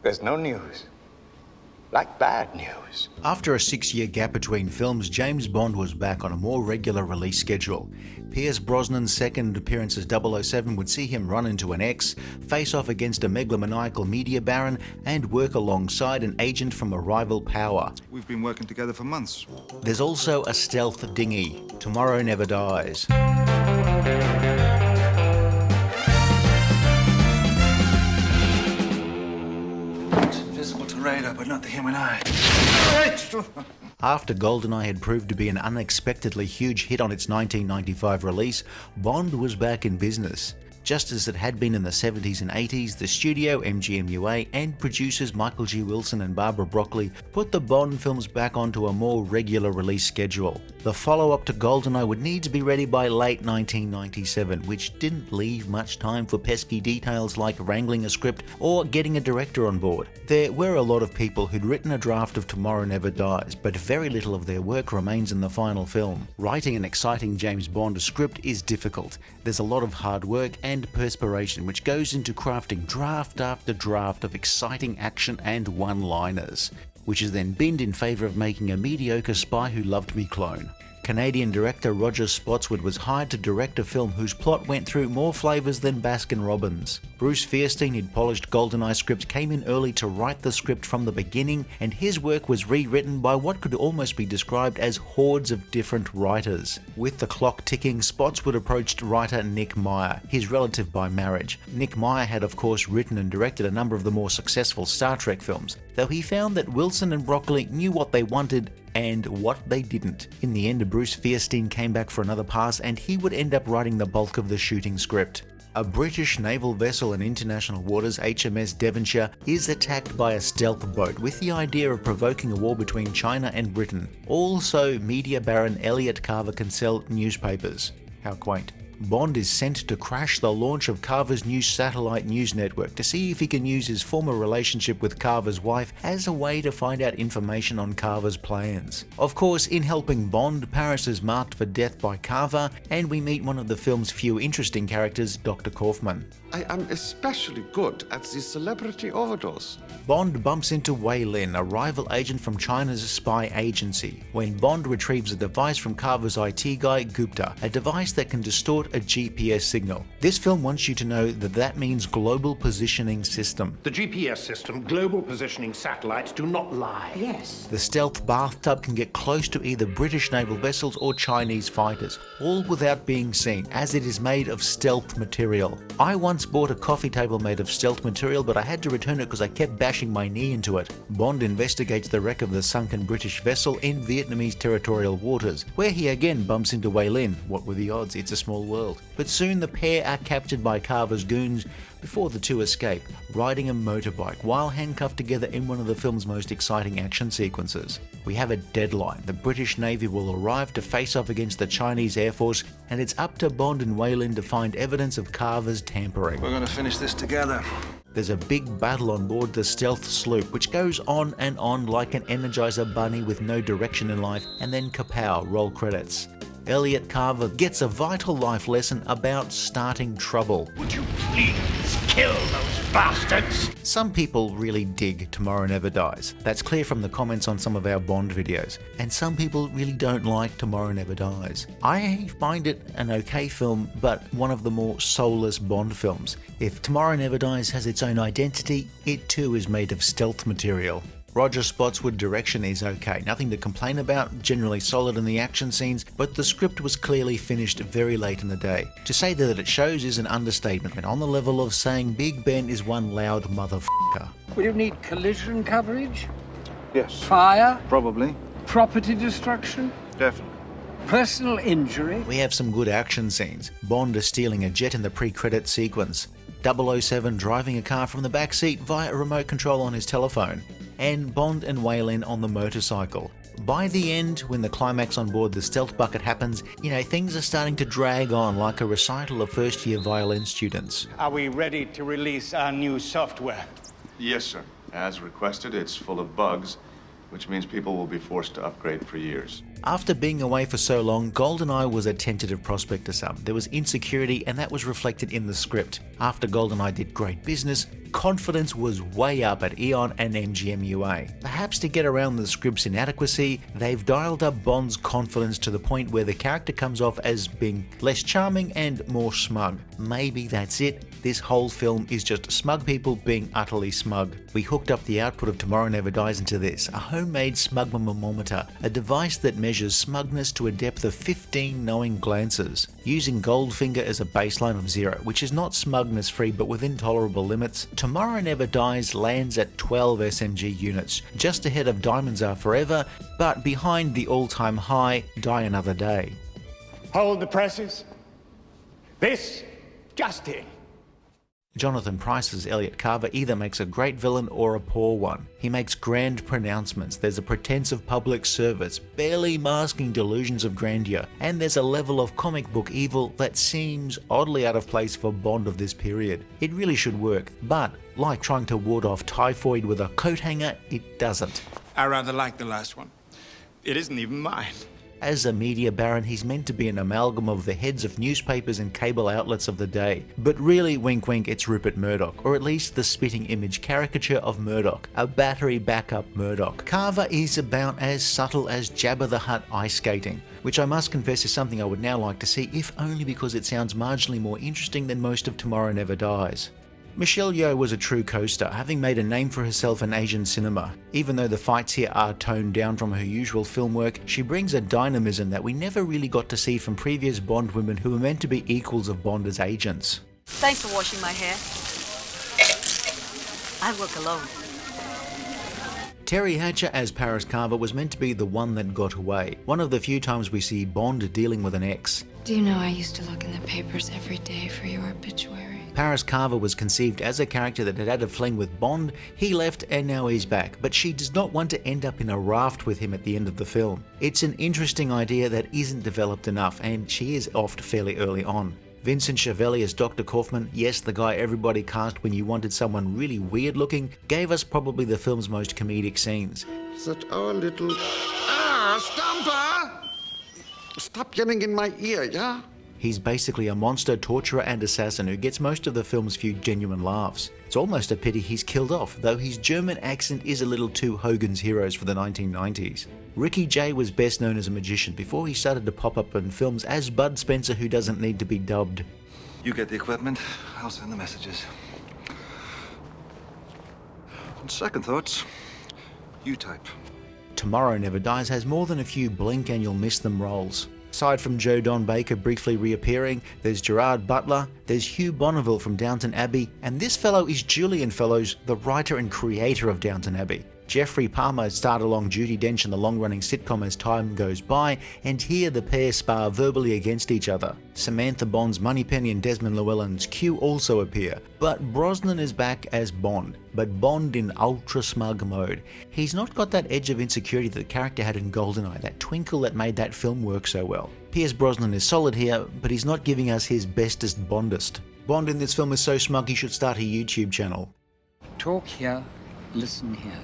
There's no news. Like bad news. After a 6-year gap between films, James Bond was back on a more regular release schedule. Pierce Brosnan's second appearance as 007 would see him run into an ex, face off against a megalomaniacal media baron, and work alongside an agent from a rival power. We've been working together for months. There's also a stealth dinghy, Tomorrow Never Dies. Visible to radar, but not the human eye. After GoldenEye had proved to be an unexpectedly huge hit on its 1995 release, Bond was back in business. Just as it had been in the 70s and 80s, the studio, MGM-UA, and producers Michael G. Wilson and Barbara Broccoli put the Bond films back onto a more regular release schedule. The follow-up to GoldenEye would need to be ready by late 1997, which didn't leave much time for pesky details like wrangling a script or getting a director on board. There were a lot of people who'd written a draft of Tomorrow Never Dies, but very little of their work remains in the final film. Writing an exciting James Bond script is difficult. There's a lot of hard work and perspiration which goes into crafting draft after draft of exciting action and one-liners, which is then binned in favour of making a mediocre Spy Who Loved Me clone. Canadian director Roger Spotswood was hired to direct a film whose plot went through more flavours than Baskin-Robbins. Bruce Fierstein, who'd polished GoldenEye scripts, came in early to write the script from the beginning, and his work was rewritten by what could almost be described as hordes of different writers. With the clock ticking, Spotswood approached writer Nick Meyer, his relative by marriage. Nick Meyer had of course written and directed a number of the more successful Star Trek films, though he found that Wilson and Broccoli knew what they wanted and what they didn't. In the end, Bruce Fierstein came back for another pass, and he would end up writing the bulk of the shooting script. A British naval vessel in international waters, HMS Devonshire, is attacked by a stealth boat with the idea of provoking a war between China and Britain. Also, media baron Elliot Carver can sell newspapers. How quaint. Bond is sent to crash the launch of Carver's new satellite news network to see if he can use his former relationship with Carver's wife as a way to find out information on Carver's plans. Of course, in helping Bond, Paris is marked for death by Carver, and we meet one of the film's few interesting characters, Dr. Kaufman. I am especially good at the celebrity overdose. Bond bumps into Wei Lin, a rival agent from China's spy agency, when Bond retrieves a device from Carver's IT guy, Gupta, a device that can distort a GPS signal. This film wants you to know that that means Global Positioning System. The GPS system, Global Positioning Satellites, do not lie. Yes. The stealth bathtub can get close to either British naval vessels or Chinese fighters, all without being seen, as it is made of stealth material. I once bought a coffee table made of stealth material, but I had to return it because I kept bashing my knee into it. Bond investigates the wreck of the sunken British vessel in Vietnamese territorial waters, where he again bumps into Wei Lin. What were the odds? It's a small world. But soon the pair are captured by Carver's goons before the two escape, riding a motorbike while handcuffed together in one of the film's most exciting action sequences. We have a deadline. The British Navy will arrive to face off against the Chinese Air Force, and it's up to Bond and Wei Lin to find evidence of Carver's tampering. We're gonna finish this together. There's a big battle on board the stealth sloop, which goes on and on like an Energizer bunny with no direction in life, and then kapow, roll credits. Elliot Carver gets a vital life lesson about starting trouble. Would you please kill those bastards? Some people really dig Tomorrow Never Dies. That's clear from the comments on some of our Bond videos. And some people really don't like Tomorrow Never Dies. I find it an okay film, but one of the more soulless Bond films. If Tomorrow Never Dies has its own identity, it too is made of stealth material. Roger Spotswood's direction is okay, nothing to complain about, generally solid in the action scenes, but the script was clearly finished very late in the day. To say that it shows is an understatement, and on the level of saying Big Ben is one loud motherfucker. Will you need collision coverage? Yes. Fire? Probably. Property destruction? Definitely. Personal injury? We have some good action scenes. Bond is stealing a jet in the pre-credit sequence. 007 driving a car from the back seat via a remote control on his telephone. And Bond and Wei Lin on the motorcycle. By the end, when the climax on board the stealth bucket happens, things are starting to drag on like a recital of first-year violin students. Are we ready to release our new software? Yes, sir. As requested, it's full of bugs, which means people will be forced to upgrade for years. After being away for so long, GoldenEye was a tentative prospect to some. There was insecurity, and that was reflected in the script. After GoldenEye did great business, confidence was way up at Eon and MGM-UA. Perhaps to get around the script's inadequacy, they've dialed up Bond's confidence to the point where the character comes off as being less charming and more smug. Maybe that's it. This whole film is just smug people being utterly smug. We hooked up the output of Tomorrow Never Dies into this, a homemade smugmometer, a device that measures smugness to a depth of 15 knowing glances. Using Goldfinger as a baseline of 0, which is not smugness free but within tolerable limits, Tomorrow Never Dies lands at 12 SMG units, just ahead of Diamonds Are Forever, but behind the all-time high Die Another Day. Hold the presses. This just in. Jonathan Pryce's Elliot Carver either makes a great villain or a poor one. He makes grand pronouncements, there's a pretense of public service, barely masking delusions of grandeur, and there's a level of comic book evil that seems oddly out of place for Bond of this period. It really should work, but like trying to ward off typhoid with a coat hanger, it doesn't. I rather like the last one. It isn't even mine. As a media baron, he's meant to be an amalgam of the heads of newspapers and cable outlets of the day. But really, wink wink, it's Rupert Murdoch, or at least the spitting image caricature of Murdoch, a battery backup Murdoch. Carver is about as subtle as Jabba the Hutt ice skating, which I must confess is something I would now like to see, if only because it sounds marginally more interesting than most of Tomorrow Never Dies. Michelle Yeoh was a true co-star, having made a name for herself in Asian cinema. Even though the fights here are toned down from her usual film work, she brings a dynamism that we never really got to see from previous Bond women who were meant to be equals of Bond as agents. Thanks for washing my hair. I work alone. Terry Hatcher as Paris Carver was meant to be the one that got away, one of the few times we see Bond dealing with an ex. Do you know I used to look in the papers every day for your obituary? Paris Carver was conceived as a character that had a fling with Bond, he left and now he's back, but she does not want to end up in a raft with him at the end of the film. It's an interesting idea that isn't developed enough, and she is offed fairly early on. Vincent Schiavelli as Dr. Kaufman, yes, the guy everybody cast when you wanted someone really weird looking, gave us probably the film's most comedic scenes. Is that our little... Stamper! Stop yelling in my ear, yeah? He's basically a monster, torturer and assassin who gets most of the film's few genuine laughs. It's almost a pity he's killed off, though his German accent is a little too Hogan's Heroes for the 1990s. Ricky Jay was best known as a magician before he started to pop up in films as Bud Spencer who doesn't need to be dubbed. You get the equipment, I'll send the messages. On second thoughts, you type. Tomorrow Never Dies has more than a few blink and you'll miss them roles. Aside from Joe Don Baker briefly reappearing, there's Gerard Butler, there's Hugh Bonneville from Downton Abbey, and this fellow is Julian Fellowes, the writer and creator of Downton Abbey. Jeffrey Palmer starred along Judi Dench in the long-running sitcom As Time Goes By, and here the pair spar verbally against each other. Samantha Bond's Moneypenny and Desmond Llewellyn's Q also appear, but Brosnan is back as Bond, but Bond in ultra-smug mode. He's not got that edge of insecurity that the character had in GoldenEye, that twinkle that made that film work so well. Pierce Brosnan is solid here, but he's not giving us his bestest Bondest. Bond in this film is so smug he should start a YouTube channel. Talk here, listen here.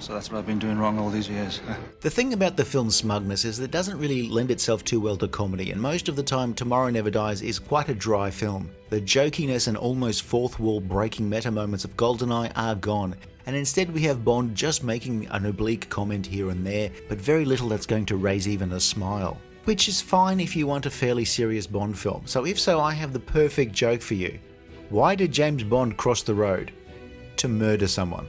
So that's what I've been doing wrong all these years. The thing about the film's smugness is that it doesn't really lend itself too well to comedy, and most of the time Tomorrow Never Dies is quite a dry film. The jokiness and almost fourth wall breaking meta moments of GoldenEye are gone, and instead we have Bond just making an oblique comment here and there, but very little that's going to raise even a smile. Which is fine if you want a fairly serious Bond film, so if so, I have the perfect joke for you. Why did James Bond cross the road? To murder someone.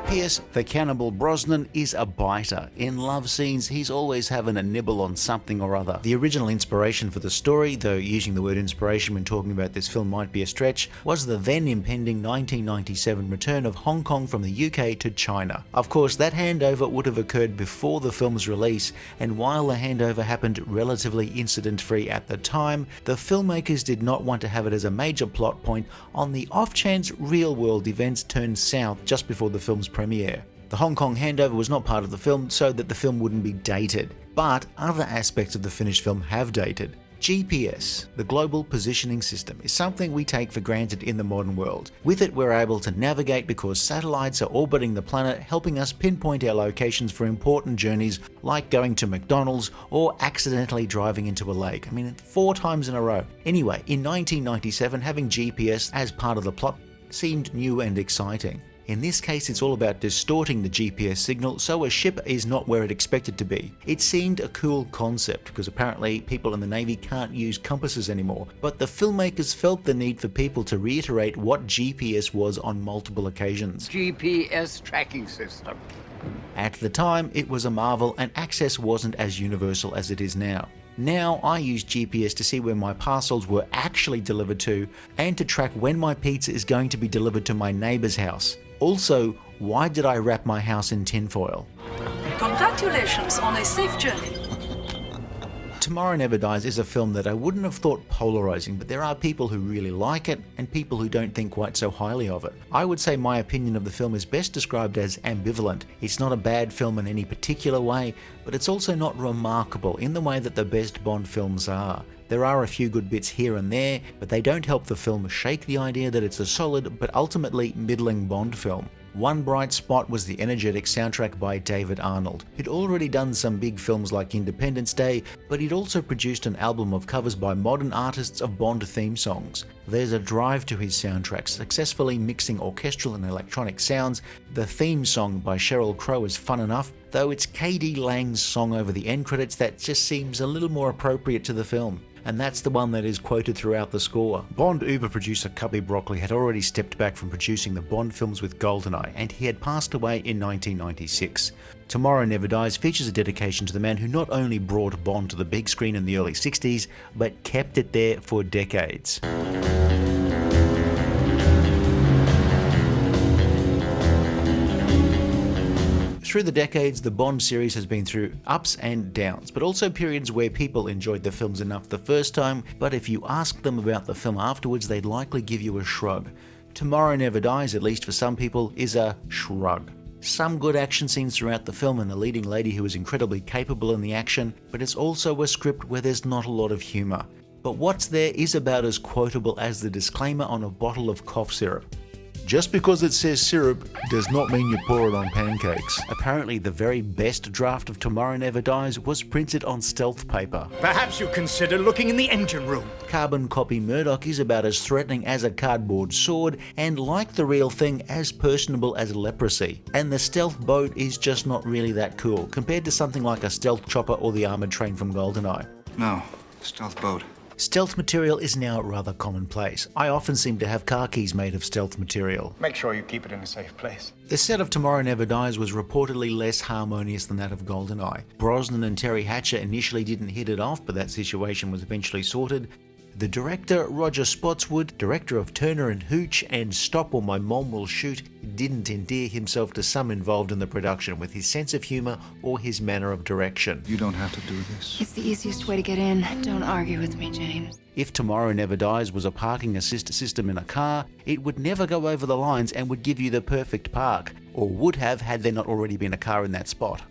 P.S. The cannibal Brosnan is a biter. In love scenes, he's always having a nibble on something or other. The original inspiration for the story, though using the word inspiration when talking about this film might be a stretch, was the then impending 1997 return of Hong Kong from the UK to China. Of course, that handover would have occurred before the film's release, and while the handover happened relatively incident-free at the time, the filmmakers did not want to have it as a major plot point on the off-chance real-world events turned south just before the film's premiere. The Hong Kong handover was not part of the film so that the film wouldn't be dated, but other aspects of the finished film have dated. GPS, the Global Positioning System, is something we take for granted in the modern world. With it, we're able to navigate because satellites are orbiting the planet, helping us pinpoint our locations for important journeys like going to McDonald's or accidentally driving into a lake. I mean, 4 times in a row. Anyway, in 1997, having GPS as part of the plot seemed new and exciting. In this case, it's all about distorting the GPS signal so a ship is not where it expected to be. It seemed a cool concept because apparently people in the Navy can't use compasses anymore, but the filmmakers felt the need for people to reiterate what GPS was on multiple occasions. GPS tracking system. At the time, it was a marvel and access wasn't as universal as it is now. Now I use GPS to see where my parcels were actually delivered to and to track when my pizza is going to be delivered to my neighbor's house. Also, why did I wrap my house in tinfoil? Congratulations on a safe journey. Tomorrow Never Dies is a film that I wouldn't have thought polarizing, but there are people who really like it and people who don't think quite so highly of it. I would say my opinion of the film is best described as ambivalent. It's not a bad film in any particular way, but it's also not remarkable in the way that the best Bond films are. There are a few good bits here and there, but they don't help the film shake the idea that it's a solid but ultimately middling Bond film. One bright spot was the energetic soundtrack by David Arnold. He'd already done some big films like Independence Day, but he'd also produced an album of covers by modern artists of Bond theme songs. There's a drive to his soundtrack, successfully mixing orchestral and electronic sounds. The theme song by Sheryl Crow is fun enough, though it's K.D. Lang's song over the end credits that just seems a little more appropriate to the film. And that's the one that is quoted throughout the score. Bond Uber producer Cubby Broccoli had already stepped back from producing the Bond films with GoldenEye, and he had passed away in 1996. Tomorrow Never Dies features a dedication to the man who not only brought Bond to the big screen in the early 60s, but kept it there for decades. Through the decades, the Bond series has been through ups and downs, but also periods where people enjoyed the films enough the first time, but if you asked them about the film afterwards, they'd likely give you a shrug. Tomorrow Never Dies, at least for some people, is a shrug. Some good action scenes throughout the film and a leading lady who is incredibly capable in the action, but it's also a script where there's not a lot of humour. But what's there is about as quotable as the disclaimer on a bottle of cough syrup. Just because it says syrup does not mean you pour it on pancakes. Apparently the very best draft of Tomorrow Never Dies was printed on stealth paper. Perhaps you consider looking in the engine room. Carbon copy Murdoch is about as threatening as a cardboard sword and, like the real thing, as personable as leprosy. And the stealth boat is just not really that cool compared to something like a stealth chopper or the armoured train from GoldenEye. No, stealth boat. Stealth material is now rather commonplace. I often seem to have car keys made of stealth material. Make sure you keep it in a safe place. The set of Tomorrow Never Dies was reportedly less harmonious than that of GoldenEye. Brosnan and Terry Hatcher initially didn't hit it off, but that situation was eventually sorted. The director, Roger Spotswood, director of Turner and Hooch and Stop or My Mom Will Shoot, didn't endear himself to some involved in the production with his sense of humour or his manner of direction. You don't have to do this. It's the easiest way to get in. Don't argue with me, James. If Tomorrow Never Dies was a parking assist system in a car, it would never go over the lines and would give you the perfect park, or would have had there not already been a car in that spot.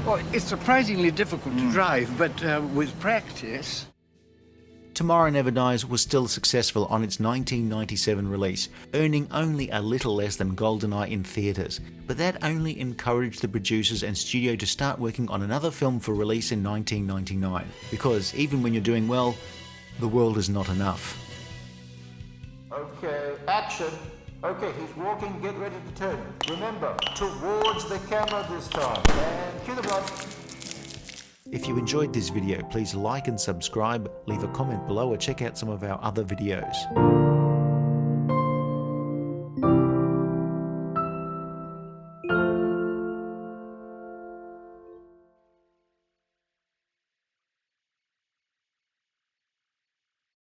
Well, it's surprisingly difficult to drive, but with practice... Tomorrow Never Dies was still successful on its 1997 release, earning only a little less than GoldenEye in theatres, but that only encouraged the producers and studio to start working on another film for release in 1999, because even when you're doing well, the world is not enough. Okay, action. Okay, he's walking, get ready to turn. Remember, towards the camera this time, and cue the blood. If you enjoyed this video, please like and subscribe, leave a comment below or check out some of our other videos.